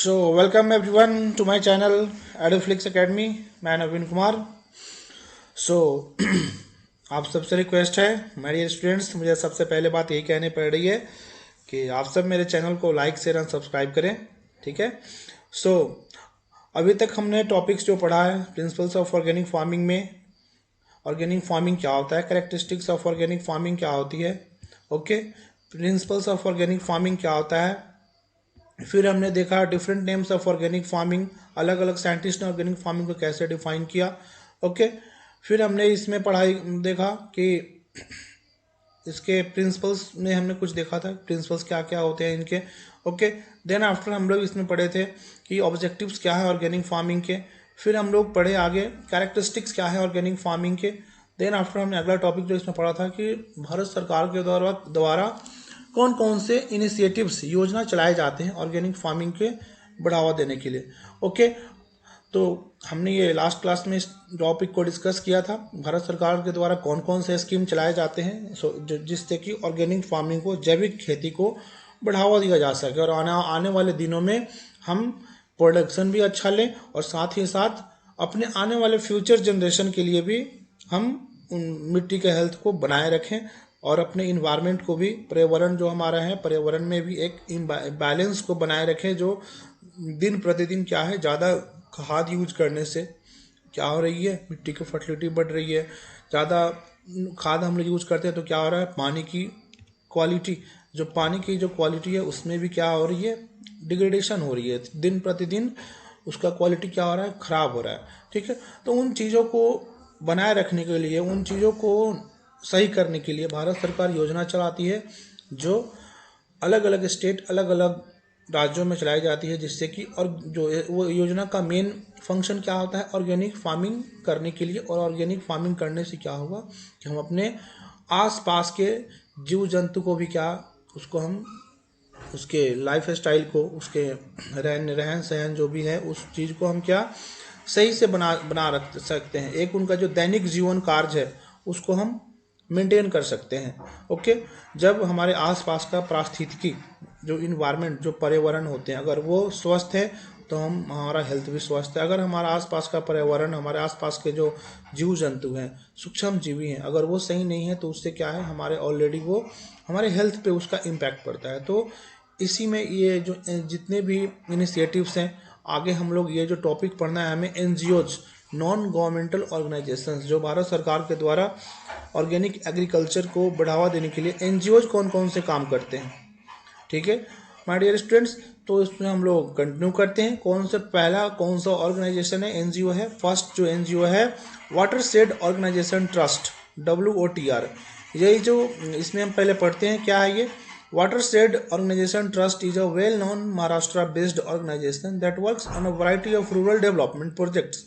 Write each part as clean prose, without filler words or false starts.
So, welcome everyone to my channel Eduflix Academy. मैं नवीन Kumar. So, आप सबसे रिक्वेस्ट है माय डियर स्टूडेंट्स, मुझे सबसे पहले बात यही कहनी पड़ रही है कि आप सब मेरे चैनल को लाइक शेयर एंड सब्सक्राइब करें. ठीक है. सो अभी तक हमने टॉपिक्स जो पढ़ा है प्रिंसिपल्स ऑफ ऑर्गेनिक फार्मिंग में, ऑर्गेनिक फार्मिंग क्या होता है, कैरेक्टरिस्टिक्स ऑफ ऑर्गेनिक फार्मिंग क्या होती है, okay, principles of organic farming क्या होता है. फिर हमने देखा different names of organic farming, अलग अलग साइंटिस्ट ने ऑर्गेनिक फार्मिंग को कैसे डिफाइन किया. ओके. फिर हमने इसमें पढ़ाई देखा कि इसके प्रिंसिपल्स में हमने कुछ देखा था, प्रिंसिपल्स क्या क्या होते हैं इनके. ओके. देन आफ्टर हम लोग इसमें पढ़े थे कि ऑब्जेक्टिव्स क्या है ऑर्गेनिक फार्मिंग के. फिर हम लोग पढ़े आगे कैरेक्टरिस्टिक्स क्या है ऑर्गेनिक फार्मिंग के. देन आफ्टर हमने अगला टॉपिक जो इसमें पढ़ा था कि भारत सरकार के द्वारा कौन कौन से इनिशिएटिव्स योजना चलाए जाते हैं ऑर्गेनिक फार्मिंग के बढ़ावा देने के लिए. ओके. तो हमने ये लास्ट क्लास में इस टॉपिक को डिस्कस किया था, भारत सरकार के द्वारा कौन कौन से स्कीम चलाए जाते हैं जिससे कि ऑर्गेनिक फार्मिंग को, जैविक खेती को बढ़ावा दिया जा सके और आने वाले दिनों में हम प्रोडक्शन भी अच्छा लें और साथ ही साथ अपने आने वाले फ्यूचर जनरेशन के लिए भी हम मिट्टी के हेल्थ को बनाए रखें और अपने इन्वायरमेंट को भी, पर्यावरण जो हमारा है, पर्यावरण में भी एक बैलेंस को बनाए रखें. जो दिन प्रतिदिन क्या है, ज़्यादा खाद यूज करने से क्या हो रही है, मिट्टी की फर्टिलिटी बढ़ रही है. ज़्यादा खाद हम लोग यूज करते हैं तो क्या हो रहा है, पानी की क्वालिटी, जो पानी की जो क्वालिटी है उसमें भी क्या हो रही है, डिग्रेडेशन हो रही है. दिन प्रतिदिन उसका क्वालिटी क्या हो रहा है, ख़राब हो रहा है. ठीक है. तो उन चीज़ों को बनाए रखने के लिए, उन चीज़ों को सही करने के लिए भारत सरकार योजना चलाती है जो अलग अलग स्टेट, अलग अलग राज्यों में चलाई जाती है, जिससे कि, और जो वो योजना का मेन फंक्शन क्या होता है, ऑर्गेनिक फार्मिंग करने के लिए. और ऑर्गेनिक फार्मिंग करने से क्या होगा कि हम अपने आसपास के जीव जंतु को भी क्या, उसको हम, उसके लाइफ स्टाइल को, उसके रहन सहन जो भी है, उस चीज़ को हम क्या सही से बना रख सकते हैं. एक उनका जो दैनिक जीवन कार्य है उसको हम मेंटेन कर सकते हैं. ओके. जब हमारे आसपास का पारिस्थितिकी, जो इन्वायरमेंट, जो पर्यावरण होते हैं, अगर वो स्वस्थ है तो हमारा हेल्थ भी स्वस्थ है. अगर हमारा आसपास का पर्यावरण, हमारे आसपास के जो जीव जंतु हैं, सूक्ष्म जीवी हैं, अगर वो सही नहीं है तो उससे क्या है, हमारे ऑलरेडी वो हमारे हेल्थ पे उसका इम्पैक्ट पड़ता है. तो इसी में ये जो जितने भी इनिशिएटिव्स हैं, आगे हम लोग ये जो टॉपिक पढ़ना है हमें, एनजीओज, नॉन गवर्नमेंटल ऑर्गेनाइजेशंस, जो भारत सरकार के द्वारा ऑर्गेनिक एग्रीकल्चर को बढ़ावा देने के लिए एनजीओज कौन कौन से काम करते हैं. ठीक है माय डियर स्टूडेंट्स. तो इसमें हम लोग कंटिन्यू करते हैं. पहला कौन सा ऑर्गेनाइजेशन है, एनजीओ है. फर्स्ट जो एनजीओ है वाटरशेड ऑर्गेनाइजेशन ट्रस्ट, WOTR. यही जो इसमें हम पहले पढ़ते हैं क्या है ये. Watershed Organization Trust is a well-known Maharashtra-based organization that works on a variety of rural development projects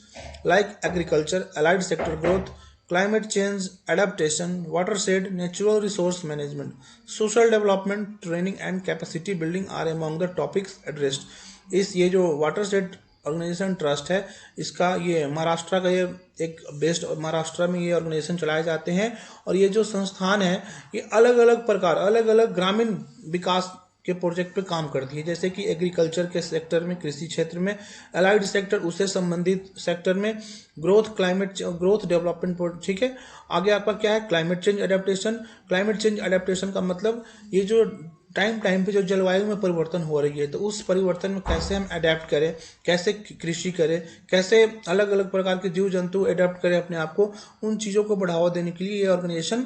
like agriculture, allied sector growth, climate change adaptation, watershed, natural resource management, social development, training and capacity building are among the topics addressed. ये जो watershed organisation trust है, इसका ये महाराष्ट्र का, ये एक based Maharashtra में ये ऑर्गेनाइजेशन चलाए जाते हैं. और ये जो संस्थान है ये अलग अलग प्रकार, अलग अलग ग्रामीण विकास के प्रोजेक्ट पे काम करती है. जैसे कि एग्रीकल्चर के सेक्टर में, कृषि क्षेत्र में, अलाइड सेक्टर उससे संबंधित सेक्टर में, ग्रोथ डेवलपमेंट. ठीक है. आगे आपका क्या है, climate change adaptation. Climate change adaptation का मतलब ये जो टाइम पे जो जलवायु में परिवर्तन हो रही है, तो उस परिवर्तन में कैसे हम अडेप्ट करें, कैसे कृषि करें, कैसे अलग अलग प्रकार के जीव जंतु अडेप्ट करें अपने आप को, उन चीज़ों को बढ़ावा देने के लिए ये ऑर्गेनाइजेशन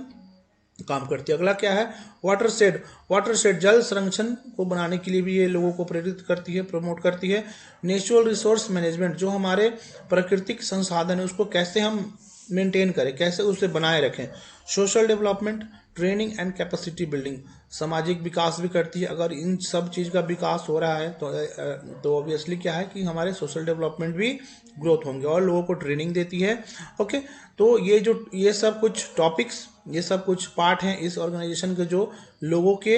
काम करती है. अगला क्या है, वाटरशेड जल संरक्षण को बनाने के लिए भी ये लोगों को प्रेरित करती है, प्रमोट करती है. नेचुरल रिसोर्स मैनेजमेंट, जो हमारे प्राकृतिक संसाधन है उसको कैसे हम मेंटेन करें, कैसे उसे बनाए रखें. Social development, training and capacity building, सामाजिक विकास भी करती है. अगर इन सब चीज़ का विकास हो रहा है तो ऑब्वियसली क्या है कि हमारे सोशल डेवलपमेंट भी ग्रोथ होंगे और लोगों को ट्रेनिंग देती है. ओके. तो ये सब कुछ टॉपिक्स, ये सब कुछ पार्ट हैं इस ऑर्गेनाइजेशन के, जो लोगों के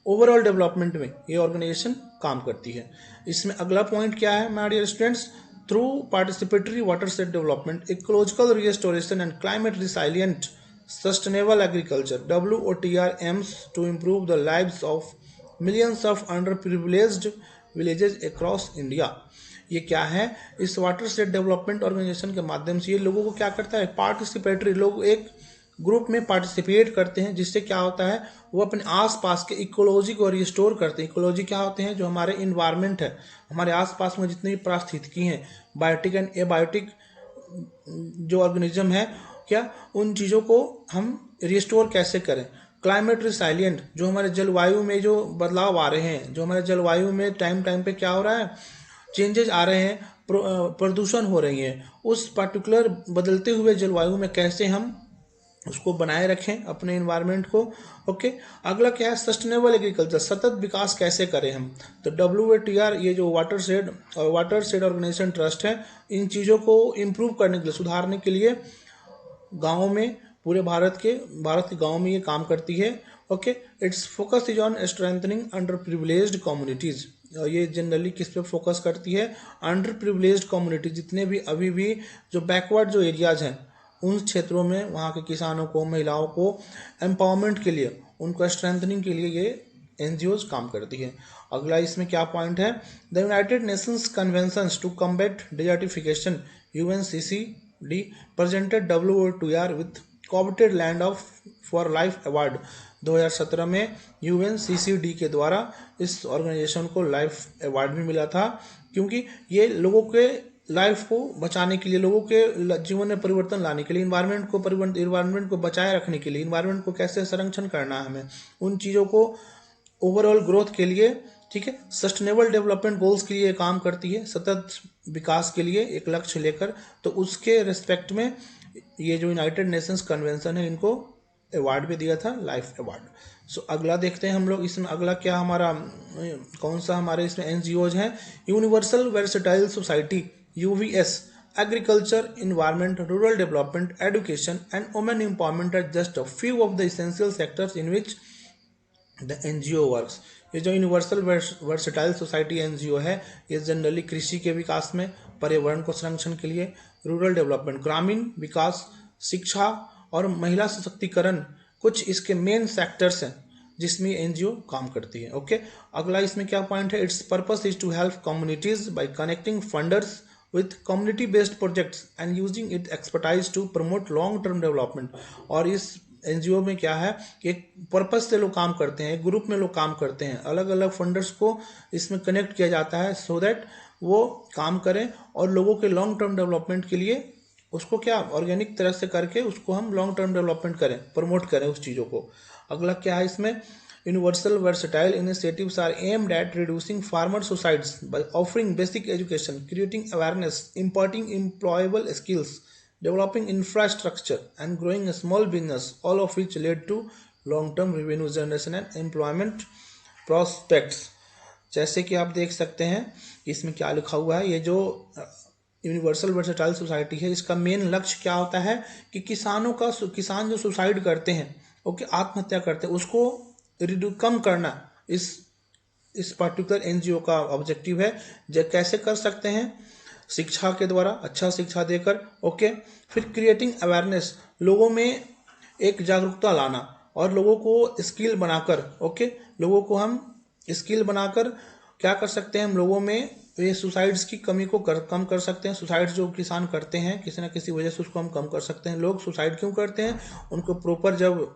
ओवरऑल डेवलपमेंट में ये ऑर्गेनाइजेशन काम करती है. इसमें अगला पॉइंट क्या है my dear students, through participatory watershed development, ecological restoration and climate resilient sustainable agriculture, WOTR aims to improve the lives of millions of underprivileged villages across India. ये क्या है, इस वाटर स्टेट डेवलपमेंट ऑर्गेनाइजेशन के माध्यम से ये लोगों को क्या करता है, पार्टिसिपेटरी, लोग एक ग्रुप में पार्टिसिपेट करते हैं, जिससे क्या होता है वो अपने आसपास के इकोलॉजी को रिस्टोर करते हैं। इकोलॉजी क्या होते हैं, जो हमारे इन्वायरमेंट है, हमारे आसपास में जितनी भी पारिस्थितिकी हैं, बायोटिक एंड एबायोटिक जो ऑर्गेनिज्म है, क्या उन चीज़ों को हम रिस्टोर कैसे करें। क्लाइमेट रिसाइलिएंट, जो हमारे जलवायु में जो बदलाव आ रहे हैं, जो हमारे जलवायु में टाइम टाइम पे क्या हो रहा है, चेंजेस आ रहे हैं, प्रदूषण हो रही है, उस पर्टिकुलर बदलते हुए जलवायु में कैसे हम उसको बनाए रखें अपने इन्वायरमेंट को। ओके, अगला क्या है, सस्टेनेबल एग्रीकल्चर, सतत विकास कैसे करें हम। तो WATR, ये जो वाटर शेड ऑर्गेनाइजेशन ट्रस्ट है, इन चीज़ों को इम्प्रूव करने के लिए, सुधारने के लिए गाँव में, पूरे भारत के गाँव में ये काम करती है। Okay, it's focus is on strengthening under privileged communities. ये जनरली किस पे फोकस करती है, अंडर प्रिविलेज्ड कम्युनिटी, जितने भी अभी भी जो बैकवर्ड जो एरियाज हैं, उन क्षेत्रों में वहाँ के किसानों को, महिलाओं को एम्पावरमेंट के लिए, उनको स्ट्रेंथनिंग के लिए ये NGOs काम करती है। अगला इसमें क्या पॉइंट है, the United Nations conventions to combat desertification UNCCD presented WATR with coveted land for life award. 2017 में UNCCD के द्वारा इस ऑर्गेनाइजेशन को लाइफ अवार्ड भी मिला था, क्योंकि ये लोगों के लाइफ को बचाने के लिए, लोगों के जीवन में परिवर्तन लाने के लिए, इन्वायरमेंट को बचाए रखने के लिए, इन्वायरमेंट को कैसे संरक्षण करना है हमें, उन चीज़ों को ओवरऑल ग्रोथ के लिए, ठीक है, सस्टेनेबल डेवलपमेंट गोल्स के लिए काम करती है, सतत विकास के लिए एक लक्ष्य लेकर। तो उसके रिस्पेक्ट में ये जो यूनाइटेड नेशंस कन्वेंशन है, इनको अवार्ड भी दिया था, लाइफ अवार्ड। सो अगला देखते हैं हम लोग इसमें, अगला क्या हमारा, कौन सा हमारे इसमें NGOs हैं। Universal versatile society UVS, agriculture, environment, rural development, education and women empowerment are just a few of the essential sectors in which the NGO works. ये जो यूनिवर्सल वर्सेटाइल सोसाइटी NGO है, ये जनरली कृषि के विकास में, पर्यावरण को संरक्षण के लिए, रूरल डेवलपमेंट, ग्रामीण विकास, शिक्षा और महिला सशक्तिकरण, कुछ इसके मेन सेक्टर्स हैं जिसमें NGO काम करती है। ओके, अगला इसमें क्या पॉइंट है, its purpose is to help communities by connecting funders with community based projects and using its expertise to promote long term development। और इस NGO में क्या है कि एक पर्पस से लोग काम करते हैं, एक ग्रुप में लोग काम करते हैं, अलग अलग फंडर्स को इसमें कनेक्ट किया जाता है, सो दैट वो काम करें और लोगों के लॉन्ग टर्म डेवलपमेंट के लिए उसको क्या ऑर्गेनिक तरह से करके उसको हम लॉन्ग टर्म डेवलपमेंट करें, प्रमोट करें उस चीज़ों को। अगला क्या है इसमें, Universal versatile initiatives are aimed at reducing farmer suicides by offering basic education, creating awareness, imparting employable skills, developing infrastructure, and growing a small business, all of which lead to long-term revenue generation and employment prospects। जैसे कि आप देख सकते हैं इसमें क्या लिखा हुआ है, ये जो यूनिवर्सल वर्सेटाइल सोसाइटी है, इसका मेन लक्ष्य क्या होता है कि किसान जो सुसाइड करते हैं, ओके, आत्महत्या करते हैं, उसको कम करना इस पर्टिकुलर NGO का ऑब्जेक्टिव है। कैसे कर सकते हैं, शिक्षा के द्वारा, अच्छा शिक्षा देकर, ओके, फिर क्रिएटिंग अवेयरनेस, लोगों में एक जागरूकता लाना और लोगों को स्किल बनाकर, ओके, लोगों को हम स्किल बनाकर क्या कर सकते हैं, हम लोगों में ये सुसाइड्स की कमी को कम कर सकते हैं। सुसाइड्स जो किसान करते हैं किसी न किसी वजह से, उसको हम कम कर सकते हैं। लोग सुसाइड क्यों करते हैं, उनको प्रॉपर जब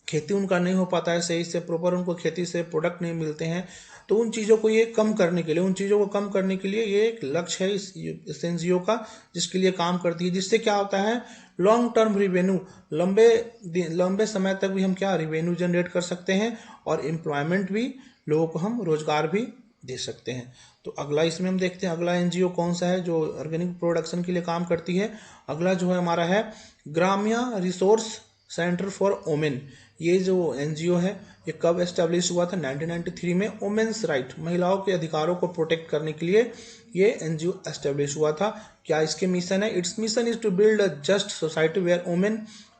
खेती उनका नहीं हो पाता है सही से, प्रॉपर उनको खेती से प्रोडक्ट नहीं मिलते हैं, तो उन चीज़ों को ये कम करने के लिए, ये एक लक्ष्य है इस NGO का, जिसके लिए काम करती है, जिससे क्या होता है, लॉन्ग टर्म रिवेन्यू, लंबे समय तक भी हम क्या रिवेन्यू जनरेट कर सकते हैं और एम्प्लॉयमेंट भी, लोगों को हम रोजगार भी दे सकते हैं। तो अगला इसमें हम देखते हैं, अगला NGO कौन सा है जो ऑर्गेनिक प्रोडक्शन के लिए काम करती है। अगला जो है हमारा है ग्राम्य रिसोर्स सेंटर फॉर वुमेन। ये जो NGO है, ये कब एस्टेब्लिश हुआ था, 1993 में। वुमेन्स राइट, महिलाओं के अधिकारों को प्रोटेक्ट करने के लिए ये NGO एस्टेब्लिश हुआ था। क्या इसके मिशन है, its mission is to build a just society where women,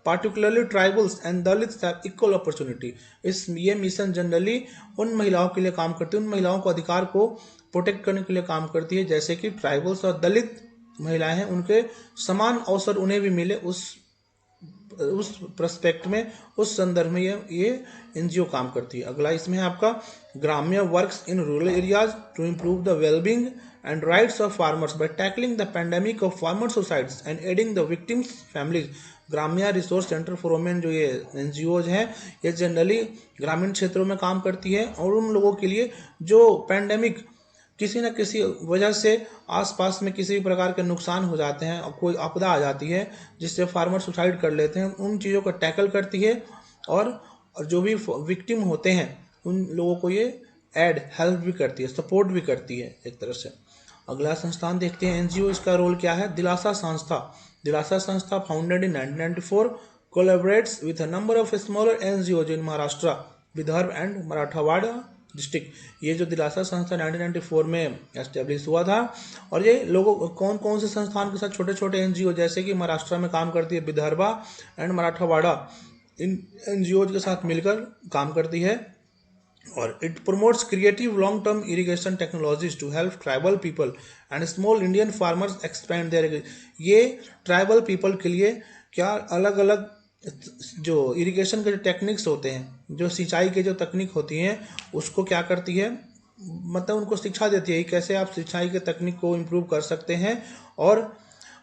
particularly tribals and Dalits have equal opportunity. ये मिशन जनरली उन महिलाओं के लिए काम करती है, उन महिलाओं को अधिकार को प्रोटेक्ट करने के लिए काम करती है, जैसे कि ट्राइबल्स और दलित महिलाएं हैं, उनके समान अवसर उन्हें भी मिले उस उस प्रोस्पेक्ट में, उस संदर्भ में ये एनजीओ काम करती है। अगला इसमें है आपका Gramya works in rural areas to improve the wellbeing and rights of farmers by tackling the pandemic of farmer suicides and aiding the victims families. Gramya resource centre for women जो ये एनजीओज हैं, ये जनरली ग्रामीण क्षेत्रों में काम करती है और उन लोगों के लिए जो पैंडेमिक किसी न किसी वजह से आसपास में किसी भी प्रकार के नुकसान हो जाते हैं और कोई आपदा आ जाती है जिससे फार्मर सुसाइड कर लेते हैं, उन चीज़ों को टैकल करती है और जो भी विक्टिम होते हैं उन लोगों को ये हेल्प भी करती है, सपोर्ट भी करती है एक तरह से। अगला संस्थान देखते हैं एनजीओ, इसका रोल क्या है। दिलासा Sanstha. Dilasa Sanstha founded in 1994 collaborates with a number of smaller NGOs in Maharashtra, Vidarbha and Marathwada district. ये जो दिलासा संस्था 1994 में एस्टेब्लिश हुआ था और ये लोगों कौन कौन से संस्थान के साथ, छोटे छोटे एनजीओ जैसे कि महाराष्ट्र में काम करती है विदर्भा एंड मराठवाड़ा, इन एनजीओ के साथ मिलकर काम करती है। और it promotes creative long term irrigation technologies to help tribal people and small Indian farmers expand their. ये ट्राइबल पीपल के लिए क्या अलग अलग जो इरिगेशन के जो टेक्निक्स होते हैं, जो सिंचाई के जो तकनीक होती हैं, उसको क्या करती है, मतलब उनको शिक्षा देती है कैसे आप सिंचाई के तकनीक को इम्प्रूव कर सकते हैं और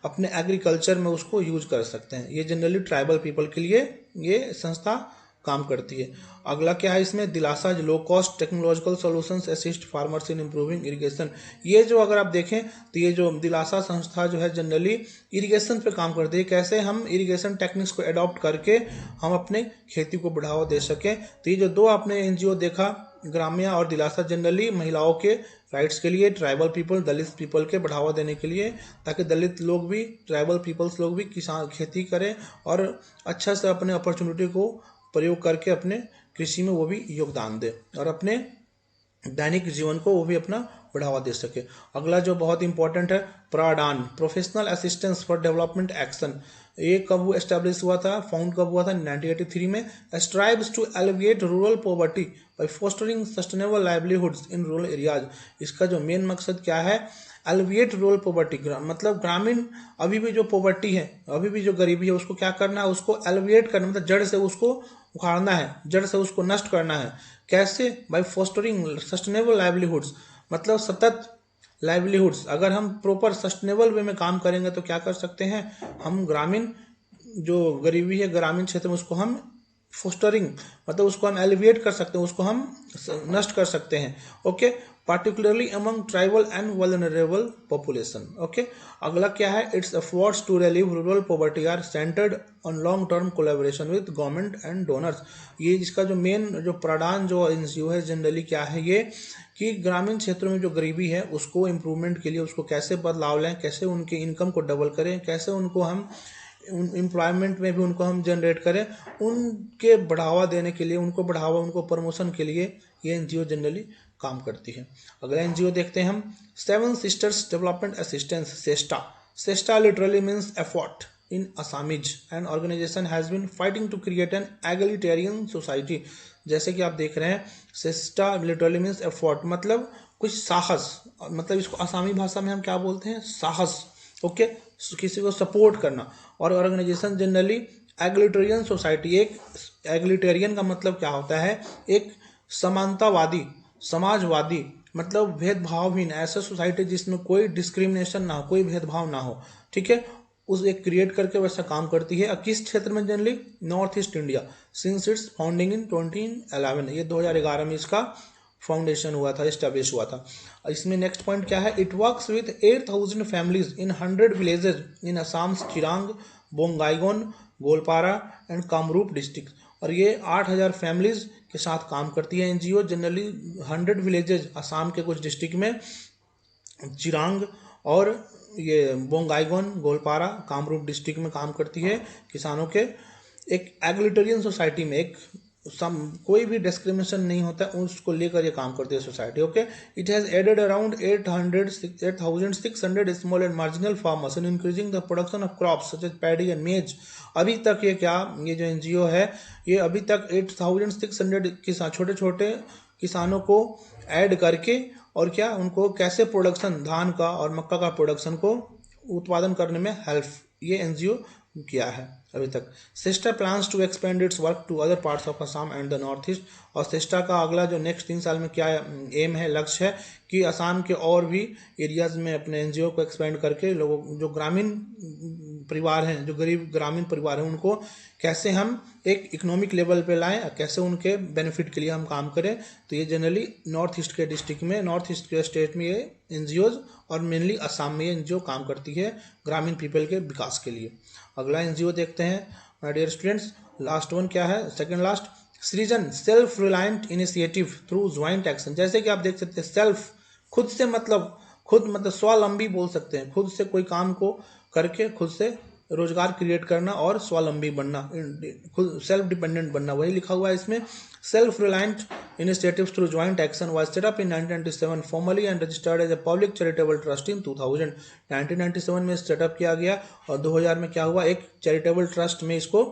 अपने एग्रीकल्चर में उसको यूज कर सकते हैं। ये जनरली ट्राइबल पीपल के लिए ये संस्था काम करती है। अगला क्या है इसमें, दिलासा low cost technological solutions assist farmers in improving irrigation. ये जो अगर आप देखें तो ये जो दिलासा संस्था जो है जनरली इरिगेशन पे काम करती है, कैसे हम इरिगेशन टेक्निक्स को अडॉप्ट करके हम अपने खेती को बढ़ावा दे सकें। तो ये जो दो आपने एनजीओ देखा, ग्राम्य और दिलासा, जनरली महिलाओं के राइट्स के लिए, ट्राइबल पीपल, दलित पीपल के बढ़ावा देने के लिए, ताकि दलित लोग भी, ट्राइबल पीपल्स लोग भी किसान खेती करें और अच्छा से अपने अपॉर्चुनिटी को प्रयोग करके अपने कृषि में वो भी योगदान दे और अपने दैनिक जीवन को वो भी अपना बढ़ावा दे सके। अगला जो बहुत इंपॉर्टेंट है, PRADAN, professional assistance for development action. ये कब एस्टेब्लिश हुआ था, फाउंड कब हुआ था, 1983 में। Strives to alleviate rural poverty by fostering sustainable livelihoods in rural areas. इसका जो मेन मकसद क्या है, एलिविएट रूरल पॉवर्टी, मतलब ग्रामीण अभी भी जो पॉवर्टी है, अभी भी जो गरीबी है, उसको क्या करना है, उसको एलिविएट करना, मतलब जड़ से उसको उखाड़ना है, जड़ से उसको नष्ट करना है। कैसे, बाय फोस्टरिंग सस्टेनेबल लाइवलीहुड्स, मतलब सतत लाइवलीहुड्स। अगर हम प्रॉपर सस्टेनेबल वे में काम करेंगे तो क्या कर सकते हैं, हम ग्रामीण जो गरीबी है ग्रामीण क्षेत्र में, उसको हम फोस्टरिंग, मतलब उसको हम एलिविएट कर सकते हैं, उसको हम नष्ट कर सकते हैं। Okay, particularly among tribal and vulnerable population. Okay, अगला क्या है, its efforts to relieve rural poverty are centred on long term collaboration with government and donors. ये इसका जो मेन जो प्रावधान जो एनजीओ है जनरली क्या है, ये कि ग्रामीण क्षेत्रों में जो गरीबी है उसको इम्प्रूवमेंट के लिए उसको कैसे बदलाव लें, कैसे उनके इनकम को डबल करें, कैसे उनको हम एम्प्लॉयमेंट में भी उनको हम जनरेट करें, उनके बढ़ावा देने के लिए, उनको बढ़ावा, उनको प्रमोशन के लिए ये एनजीओ जनरली काम करती है। अगला एनजीओ देखते हैं हम, Seven Sisters Development Assistance, SeSTA. SeSTA literally means effort in Assamese and organisation has been fighting to create an egalitarian society. जैसे कि आप देख रहे हैं, सेस्टा लिटरली मीन्स एफर्ट, मतलब कुछ साहस, मतलब इसको आसामी भाषा में हम क्या बोलते हैं, साहस। ओके, किसी को सपोर्ट करना। और ऑर्गेनाइजेशन जनरली एगलिटेरियन सोसाइटी, एक एगलिटेरियन का मतलब क्या होता है, एक समानतावादी, समाजवादी, मतलब भेदभावहीन, ऐसा सोसाइटी जिसमें कोई डिस्क्रिमिनेशन ना हो, कोई भेदभाव ना हो। ठीक है, उस एक क्रिएट करके वैसा काम करती है। किस क्षेत्र में generally, north east India, since its founding in 2011। ये 2011 में इसका फाउंडेशन हुआ था, एस्टेब्लिश हुआ था। इसमें नेक्स्ट पॉइंट क्या है, it works with 8000 families in 100 villages in Assam, Chirang, Bongaigaon, Goalpara and Kamrup district. और ये 8000 फैमिलीज के साथ काम करती है एनजीओ, जनरली 100 विलेजेज असम के कुछ डिस्ट्रिक्ट में, चिरांग और ये बोंगाईगोन, गोलपारा, कामरूप डिस्ट्रिक्ट में काम करती है किसानों के एक एग्लिटेरियन सोसाइटी में। एक कोई भी डिस्क्रिमिनेशन नहीं होता, उसको लेकर ये काम करती है society. Okay, it has aided around 8600 small and marginal farmers in increasing the production of crops such as paddy and maize. अभी तक ये क्या, ये जो एनजीओ है, ये अभी तक 8600 किसान, छोटे छोटे किसानों को ऐड करके और क्या, उनको कैसे प्रोडक्शन, धान का और मक्का का प्रोडक्शन को उत्पादन करने में हेल्प ये एनजीओ किया है। अभी तक। SeSTA plans to expand its work to other parts of Assam and the North East. और सिस्टा का अगला जो नेक्स्ट 3 साल में क्या एम है, लक्ष्य है कि असम के और भी एरियाज में अपने एनजीओ को एक्सपेंड करके लोगों जो ग्रामीण परिवार हैं, जो गरीब ग्रामीण परिवार हैं, उनको कैसे हम एक इकोनॉमिक लेवल पे लाएं, कैसे उनके बेनिफिट के लिए हम काम करें। तो ये जनरली नॉर्थ ईस्ट के डिस्ट्रिक्ट में, नॉर्थ ईस्ट के स्टेट में ये एनजीओज और मेनली असम में ये एनजीओ काम करती है ग्रामीण पीपल के विकास के लिए। अगला एनजीओ देखते हैं my dear students. Last one क्या है, second last, Srijan self reliant initiative through joint action. जैसे कि आप देख सकते हैं सेल्फ, खुद से मतलब स्वावलंबी बोल सकते हैं, खुद से कोई काम को करके खुद से रोजगार क्रिएट करना और स्वावलंबी बनना, खुद सेल्फ डिपेंडेंट बनना, वही लिखा हुआ है इसमें। Self reliant initiatives through joint action was set up in 1997 formally and registered as a public charitable trust in 2000। 1997 में सेटअप किया गया और 2000 में क्या हुआ, एक चैरिटेबल ट्रस्ट में इसको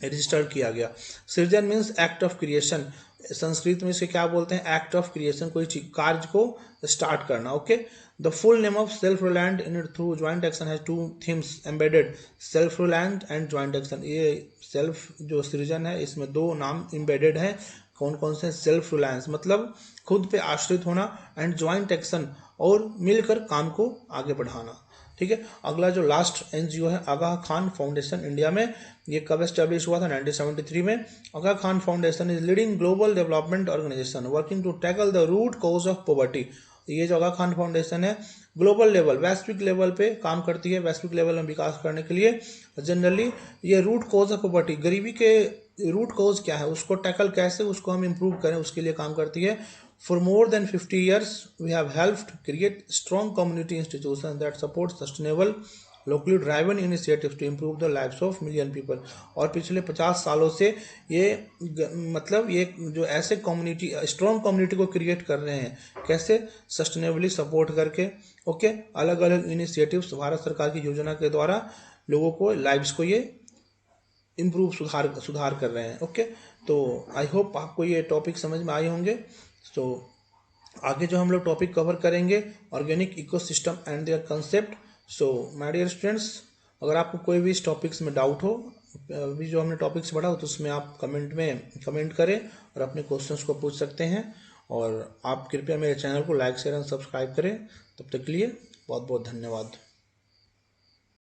रजिस्टर्ड किया गया। सृजन means act of creation, Sanskrit में इसे क्या बोलते हैं, एक्ट ऑफ क्रिएशन, कोई कार्य को स्टार्ट करना। Okay, the full name of self reliant in it through joint action has 2 themes embedded, self reliant and joint action. ये सेल्फ जो सृजन है इसमें 2 नाम एम्बेडेड हैं, कौन कौन से, सेल्फ रिलायंस मतलब खुद पे आश्रित होना, एंड ज्वाइंट एक्शन और मिलकर काम को आगे बढ़ाना। ठीक है, अगला जो लास्ट एनजीओ है आगा खान फाउंडेशन, इंडिया में। ये कब एस्टेब्लिश हुआ था, 1973 में। Aga Khan foundation is leading global development organisation working to tackle the root cause of poverty. ये जो आगा खान फाउंडेशन है ग्लोबल लेवल, वैश्विक लेवल पे काम करती है, वैश्विक लेवल में विकास करने के लिए। जनरली ये रूट कॉज ऑफ पॉवर्टी, गरीबी के रूट कॉज क्या है उसको टैकल कैसे उसको हम इम्प्रूव करें उसके लिए काम करती है। For more than 50 years, we have helped create strong community institutions that support sustainable, locally driven initiatives to improve the lives of million people। और पिछले 50 सालों से ये मतलब ये जो ऐसे कम्युनिटी, स्ट्रॉन्ग कम्युनिटी को क्रिएट कर रहे हैं, कैसे, सस्टेनेबली सपोर्ट करके। ओके, अलग अलग इनिशिएटिव्स भारत सरकार की योजना के द्वारा लोगों को लाइव्स को ये इम्प्रूव सुधार कर रहे हैं। ओके, तो आई होप आपको ये टॉपिक समझ में आए होंगे। तो आगे जो हम लोग टॉपिक कवर करेंगे organic ecosystem and their concept. So my dear students, अगर आपको कोई भी इस टॉपिक्स में डाउट हो, अभी जो हमने टॉपिक्स पढ़ा हो, तो उसमें आप कमेंट करें और अपने क्वेश्चंस को पूछ सकते हैं। और आप कृपया मेरे चैनल को लाइक शेयर एंड सब्सक्राइब करें। तब तक के लिए बहुत बहुत धन्यवाद।